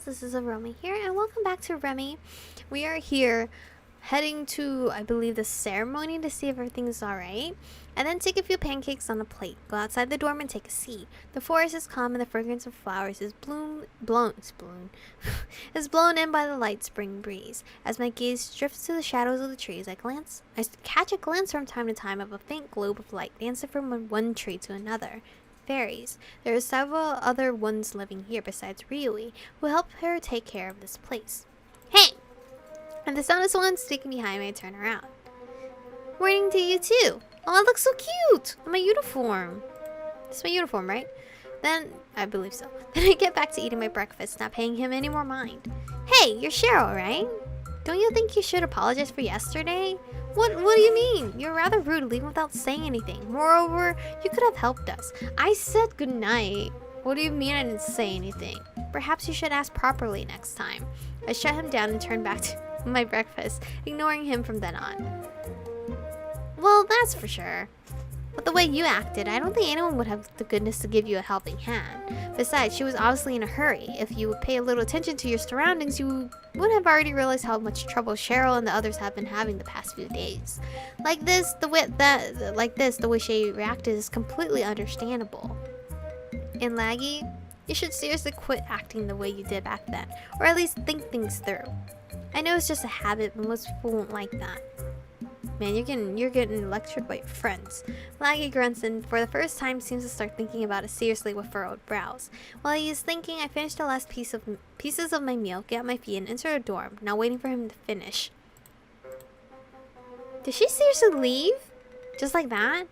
girls, this is Aromie here, and welcome back to Reimei. We are here heading to, I believe, the ceremony to see if everything's alright, and then take a few pancakes on a plate. Go outside the dorm and take a seat. The forest is calm and the fragrance of flowers is blown in by the light spring breeze. As my gaze drifts to the shadows of the trees, I catch a glance from time to time of a faint globe of light dancing from one tree to another. Fairies. There are several other ones living here besides Reimei, who help her take care of this place. Hey! And the sound of someone sneaking behind me, I turn around. Morning to you too! Oh, it looks so cute! On my uniform. It's my uniform, right? Then, I believe so. Then I get back to eating my breakfast, not paying him any more mind. Hey, you're Cheryl, right? Don't you think you should apologize for yesterday? What do you mean? You're rather rude leaving without saying anything. Moreover, you could have helped us. I said goodnight. What do you mean I didn't say anything? Perhaps you should ask properly next time. I shut him down and turned back to my breakfast, ignoring him from then on. Well, that's for sure. But the way you acted, I don't think anyone would have the goodness to give you a helping hand. Besides, she was obviously in a hurry. If you would pay a little attention to your surroundings, you would have already realized how much trouble Cheryl and the others have been having the past few days. Like this, the way she reacted is completely understandable. And Laggy, you should seriously quit acting the way you did back then, or at least think things through. I know it's just a habit, but most people won't like that. Man, you're getting lectured by your friends. Laggy grunts and for the first time seems to start thinking about it seriously with furrowed brows. While he is thinking, I finish the last pieces of my meal, get on my feet, and enter the dorm, now waiting for him to finish. Did she seriously leave? Just like that?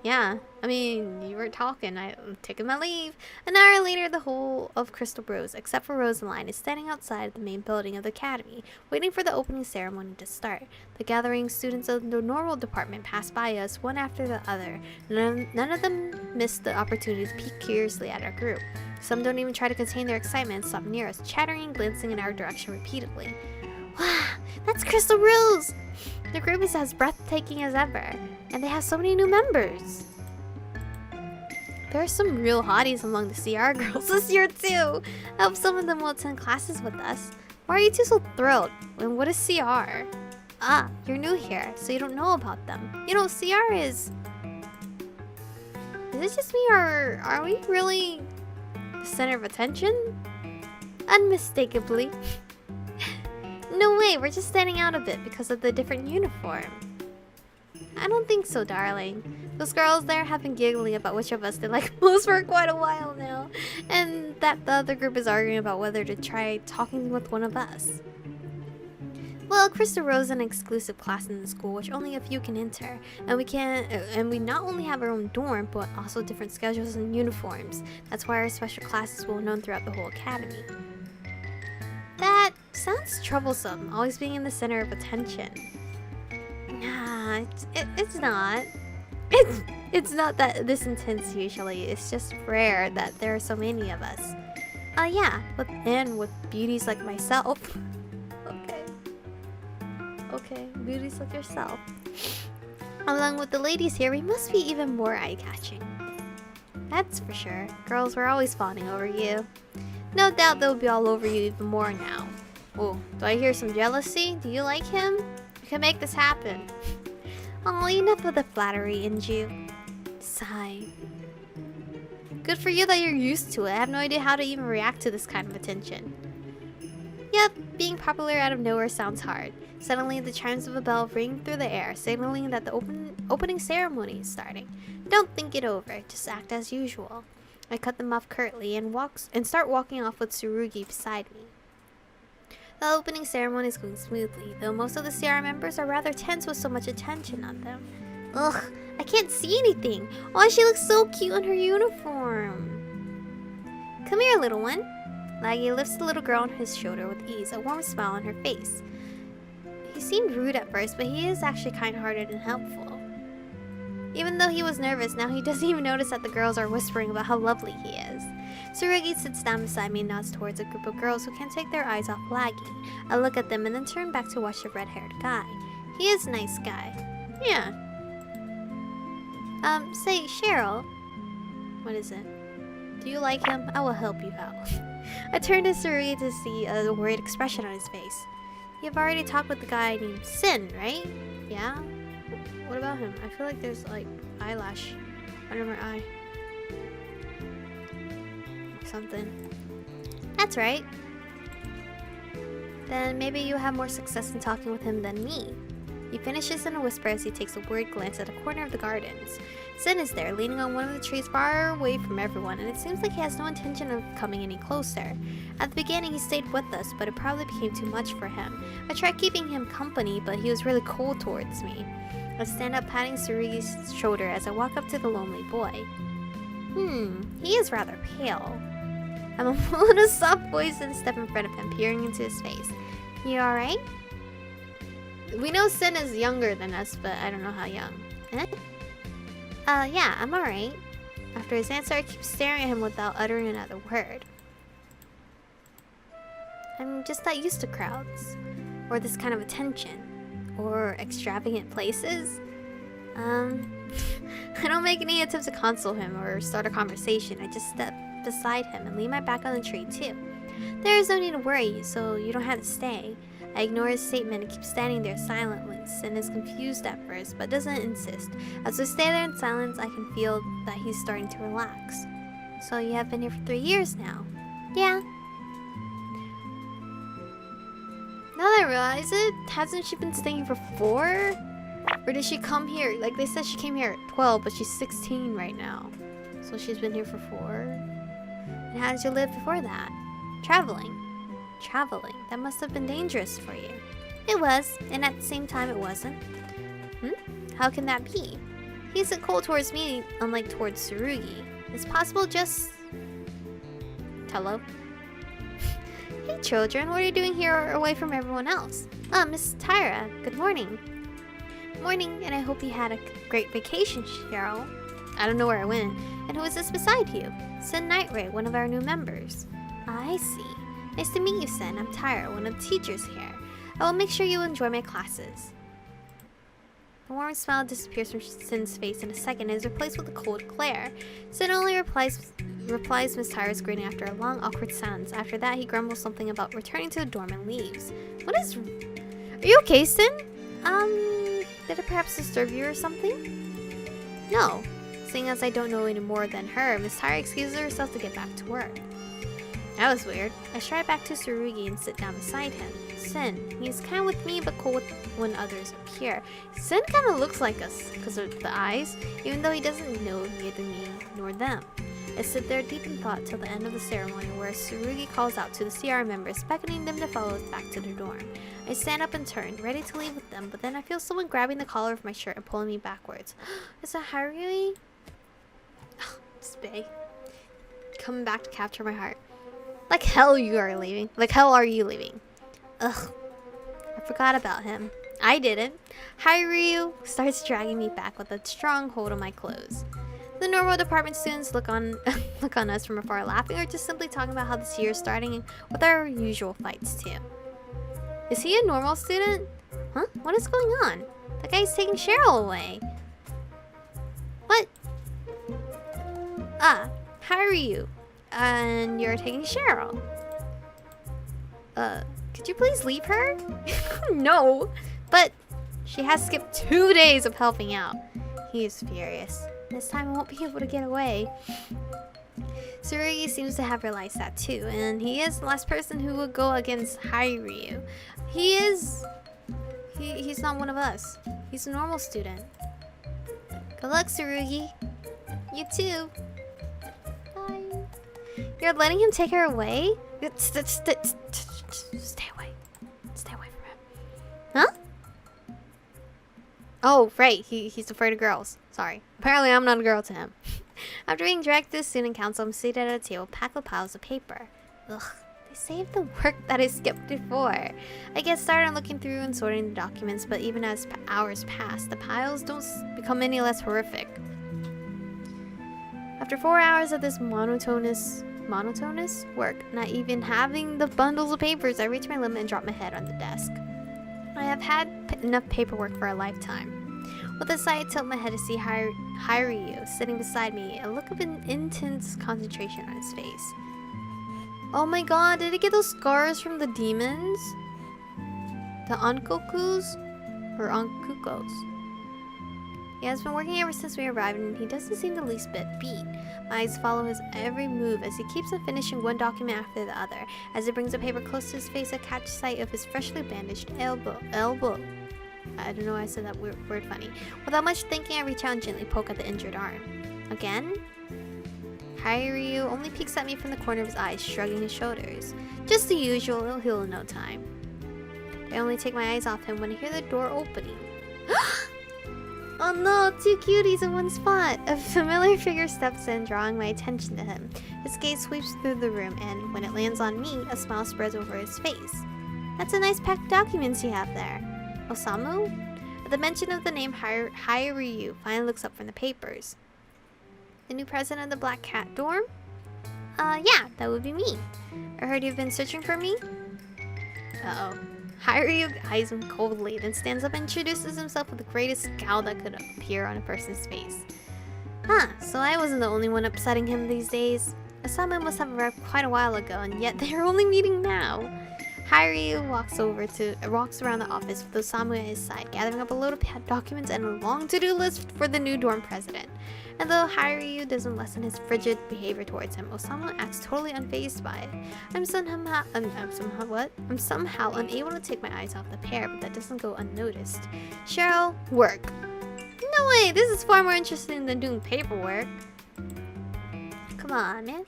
Yeah, I mean, you were talking, I'm taking my leave. An hour later, the whole of Crystal Rose, except for Rosaline, is standing outside the main building of the academy, waiting for the opening ceremony to start. The gathering students of the normal department pass by us one after the other. None of them miss the opportunity to peek curiously at our group. Some don't even try to contain their excitement and stop near us, chattering and glancing in our direction repeatedly. Wow, that's Crystal Rose! The group is as breathtaking as ever, and they have so many new members. There are some real hotties among the CR girls this year too. I hope some of them will attend classes with us. Why are you two so thrilled? And what is CR? Ah, you're new here, so you don't know about them. You know, CR is it just me, or are we really the center of attention? Unmistakably. No way, we're just standing out a bit because of the different uniform. I don't think so, darling. Those girls there have been giggling about which of us they like most for quite a while now. And that the other group is arguing about whether to try talking with one of us. Well, Crystal Rose is an exclusive class in the school which only a few can enter. And we not only have our own dorm, but also different schedules and uniforms. That's why our special class is well known throughout the whole academy. That sounds troublesome, always being in the center of attention. Nah, it's not. It's not that this intense usually. It's just rare that there are so many of us. Yeah, with beauties like myself. Okay, beauties like yourself. Along with the ladies here, we must be even more eye-catching. That's for sure. Girls, we're always fawning over you. No doubt they'll be all over you even more now. Oh, do I hear some jealousy? Do you like him? We can make this happen. Oh, enough of the flattery, Inju. Sigh. Good for you that you're used to it. I have no idea how to even react to this kind of attention. Yep, being popular out of nowhere sounds hard. Suddenly, the chimes of a bell ring through the air, signaling that the opening ceremony is starting. Don't think it over, just act as usual. I cut them off curtly and start walking off with Tsurugi beside me. The opening ceremony is going smoothly, though most of the CR members are rather tense with so much attention on them. Ugh, I can't see anything. Oh, she looks so cute in her uniform. Come here, little one. Laggy lifts the little girl on his shoulder with ease, a warm smile on her face. He seemed rude at first, but he is actually kind-hearted and helpful. Even though he was nervous, now he doesn't even notice that the girls are whispering about how lovely he is. Tsurugi sits down beside me and nods towards a group of girls who can't take their eyes off Laggy. I look at them and then turn back to watch the red-haired guy. He is a nice guy. Yeah. Say, Cheryl. What is it? Do you like him? I will help you out. I turned to Tsurugi to see a worried expression on his face. You've already talked with the guy named Sin, right? Yeah? What about him? I feel like there's like eyelash under my eye. Or something. That's right. Then maybe you have more success in talking with him than me. He finishes in a whisper as he takes a worried glance at a corner of the gardens. Sin is there, leaning on one of the trees far away from everyone, and it seems like he has no intention of coming any closer. At the beginning, he stayed with us, but it probably became too much for him. I tried keeping him company, but he was really cold towards me. I stand up, patting Tsurugi's shoulder as I walk up to the lonely boy. He is rather pale. I'm in a soft voice and step in front of him, peering into his face. You alright? We know Sin is younger than us, but I don't know how young. Yeah, I'm alright. After his answer, I keep staring at him without uttering another word. I'm just not used to crowds, or this kind of attention, or extravagant places. I don't make any attempt to console him or start a conversation. I just step beside him and lean my back on the tree too. There is no need to worry, so you don't have to stay. I ignore his statement and keep standing there silently. Sin is confused at first, but doesn't insist. As we stay there in silence, I can feel that he's starting to relax. So you have been here for 3 years now? Yeah. Now that I realize it, hasn't she been staying for 4? Or did she come here? Like they said she came here at 12, but she's 16 right now. So she's been here for 4? And how did you live before that? Traveling. Traveling. That must have been dangerous for you. It was, and at the same time it wasn't. How can that be? He isn't cold towards me, unlike towards Tsurugi. It's possible just... Hello? Hey children, what are you doing here away from everyone else? Miss Tyra, good morning. Morning, and I hope you had a great vacation, Cheryl. I don't know where I went. And who is this beside you? Sin Nightray, one of our new members. I see. Nice to meet you, Sin. I'm Tyra, one of the teachers here. I will make sure you enjoy my classes. The warm smile disappears from Sin's face in a second and is replaced with a cold glare. Sin only replies Miss Tyra's greeting after a long, awkward silence. After that, he grumbles something about returning to the dorm and leaves. What is... Are you okay, Sin? Did it perhaps disturb you or something? No. Seeing as I don't know any more than her, Miss Tyra excuses herself to get back to work. That was weird. I stride back to Tsurugi and sit down beside him. Sin. He's kind of with me, but cool when others appear. Sin kind of looks like us because of the eyes, even though he doesn't know neither me nor them. I sit there deep in thought till the end of the ceremony, where Tsurugi calls out to the CR members, beckoning them to follow us back to the dorm. I stand up and turn, ready to leave with them, but then I feel someone grabbing the collar of my shirt and pulling me backwards. Is that Harui? Spay. Coming back to capture my heart. Like hell you are leaving. Like hell are you leaving? Ugh. I forgot about him. I didn't. Hairyu starts dragging me back with a strong hold on my clothes. The normal department students look on us from afar, laughing or just simply talking about how this year is starting with our usual fights too. Is he a normal student? Huh? What is going on? That guy's taking Cheryl away. What? Ah, Hairyu. And you're taking Cheryl. Could you please leave her? No, but she has skipped 2 days of helping out. He is furious. This time I won't be able to get away. Tsurugi seems to have realized that too, and he is the last person who would go against Hairyu. He's not one of us. He's a normal student. Good luck, Tsurugi. You too. Bye. You're letting him take her away? Stay away. Stay away from him. Huh? Oh, right. He's afraid of girls. Sorry. Apparently I'm not a girl to him. After being dragged to the student council, I'm seated at a table packed with piles of paper. Ugh. They saved the work that I skipped before. I get started on looking through and sorting the documents, but even as hours pass, the piles don't become any less horrific. After 4 hours of this monotonous work, not even having the bundles of papers, I reach my limit and drop my head on the desk. I have had enough paperwork for a lifetime. With a sigh, I tilt my head to see Hiryu, sitting beside me, a look of intense concentration on his face. Oh my god, did he get those scars from the demons? The Ankokus? Or Ankukos? He has been working ever since we arrived and he doesn't seem the least bit beat. My eyes follow his every move as he keeps on finishing one document after the other. As he brings a paper close to his face, I catch sight of his freshly bandaged elbow. I don't know why I said that word funny. Without much thinking, I reach out and gently poke at the injured arm. Again? Hiryu only peeks at me from the corner of his eyes, shrugging his shoulders. Just the usual, he'll heal in no time. I only take my eyes off him when I hear the door opening. Oh no, two cuties in one spot! A familiar figure steps in, drawing my attention to him. His gaze sweeps through the room, and when it lands on me, a smile spreads over his face. That's a nice pack of documents you have there. Osamu? At the mention of the name Hiryu, finally looks up from the papers. The new president of the Black Cat dorm? Yeah, that would be me. I heard you've been searching for me? Uh-oh. Hiryu eyes him coldly, then stands up and introduces himself with the greatest scowl that could appear on a person's face. Huh, so I wasn't the only one upsetting him these days. Osamu must have arrived quite a while ago, and yet they're only meeting now. Hiryu walks around the office with Osamu at his side, gathering up a load of documents and a long to-do list for the new dorm president. And though Hiryu doesn't lessen his frigid behavior towards him, Osamu acts totally unfazed by it. I'm somehow unable to take my eyes off the pair, but that doesn't go unnoticed. Cheryl, work. No way, this is far more interesting than doing paperwork. Come on, man.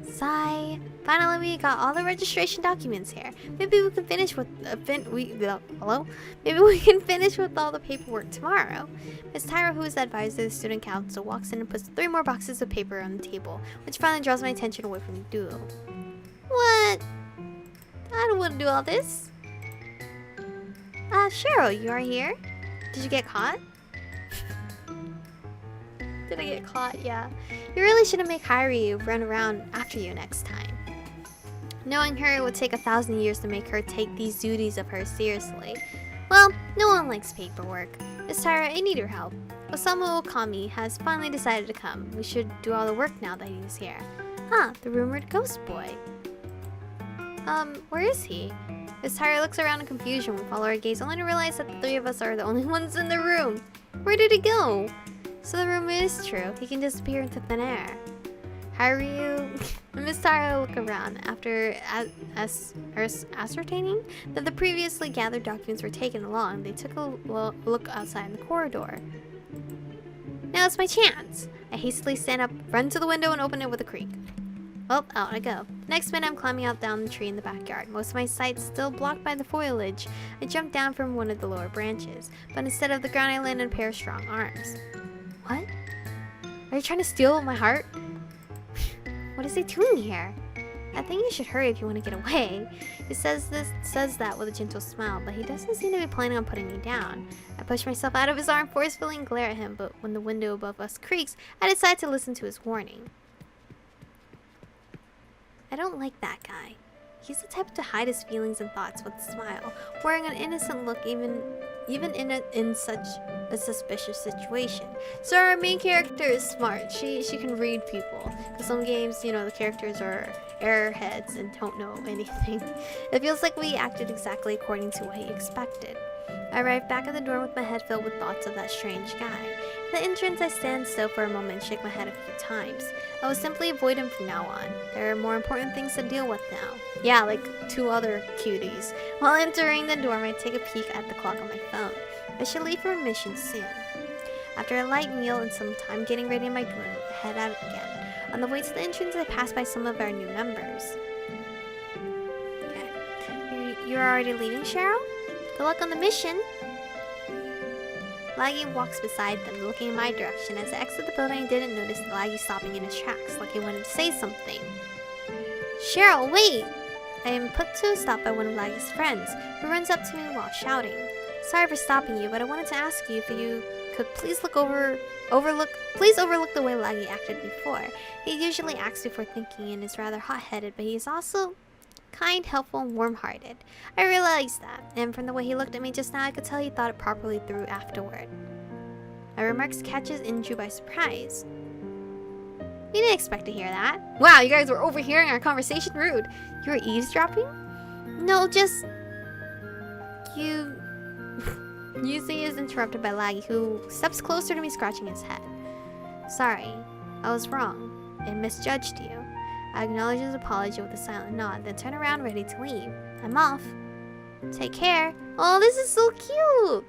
Sigh. Finally, we got all the registration documents here. Maybe we can finish with Maybe we can finish with all the paperwork tomorrow. Miss Tyra, who is the advisor of the student council, walks in and puts 3 more boxes of paper on the table, which finally draws my attention away from the duo. What? I don't want to do all this. Cheryl, you are here? Did you get caught? Did I get caught? Yeah. You really shouldn't make Hiryu run around after you next time. Knowing her, it would take 1,000 years to make her take these duties of hers seriously. Well, no one likes paperwork. Miss Tyra, I need your help. Osamu Okami has finally decided to come. We should do all the work now that he's here. Ah, the rumored ghost boy. Where is he? Miss Tyra looks around in confusion. We follow her gaze only to realize that the 3 of us are the only ones in the room. Where did he go? So the rumor is true. He can disappear into thin air. Hiryu and Miss Tyra look around after ascertaining that the previously gathered documents were taken along. They took a look outside in the corridor. Now it's my chance. I hastily stand up, run to the window, and open it with a creak. Well, out I go. Next minute, I'm climbing out down the tree in the backyard. Most of my sight still blocked by the foliage. I jump down from one of the lower branches, but instead of the ground, I land on a pair of strong arms. What? Are you trying to steal my heart? What is he doing here? I think you should hurry if you want to get away. He says that with a gentle smile, but he doesn't seem to be planning on putting me down. I push myself out of his arm forcefully and glare at him, but when the window above us creaks, I decide to listen to his warning. I don't like that guy. He's the type to hide his feelings and thoughts with a smile, wearing an innocent look even in such a suspicious situation. So our main character is smart. She can read people. Because some games, you know, the characters are airheads and don't know anything. It feels like we acted exactly according to what he expected. I arrive back at the door with my head filled with thoughts of that strange guy. At the entrance, I stand still for a moment and shake my head a few times. I will simply avoid him from now on. There are more important things to deal with now. Yeah, like 2 other cuties. While entering the dorm, I take a peek at the clock on my phone. I should leave for a mission soon. After a light meal and some time getting ready in my dorm, I head out again. On the way to the entrance, I pass by some of our new members. Okay. You're already leaving, Cheryl? Good luck on the mission. Laggy walks beside them, looking in my direction. As I exit the building, I didn't notice Laggy stopping in his tracks, like he wanted to say something. Cheryl, wait! I am put to a stop by one of Laggy's friends, who runs up to me while shouting. Sorry for stopping you, but I wanted to ask you if you could please overlook the way Laggy acted before. He usually acts before thinking and is rather hot-headed, but he is also kind, helpful, and warm-hearted. I realized that, and from the way he looked at me just now, I could tell he thought it properly through afterward. My remarks catches Inju by surprise. We didn't expect to hear that. Wow, you guys were overhearing our conversation? Rude. You were eavesdropping? No, just... You... Yusei is interrupted by Laggy, who steps closer to me, scratching his head. Sorry, I was wrong. I misjudged you. I acknowledge his apology with a silent nod, then turn around ready to leave. I'm off. Take care. Oh, this is so cute!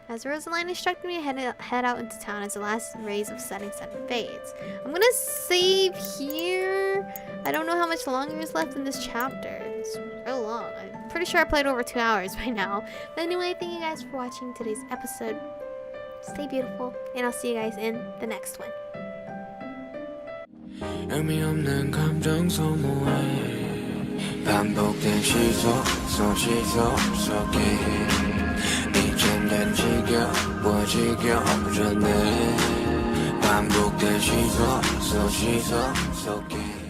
As Rosaline instructed me to head out into town as the last rays of setting sun fades. I'm gonna save here. I don't know how much longer is left in this chapter. It's real long. I'm pretty sure I played over 2 hours by now. But anyway, thank you guys for watching today's episode. Stay beautiful, and I'll see you guys in the next one. 의미 없는 감정 소모해 반복된 시속 속에 이젠 난 지겨워지려네 반복된 시속 속에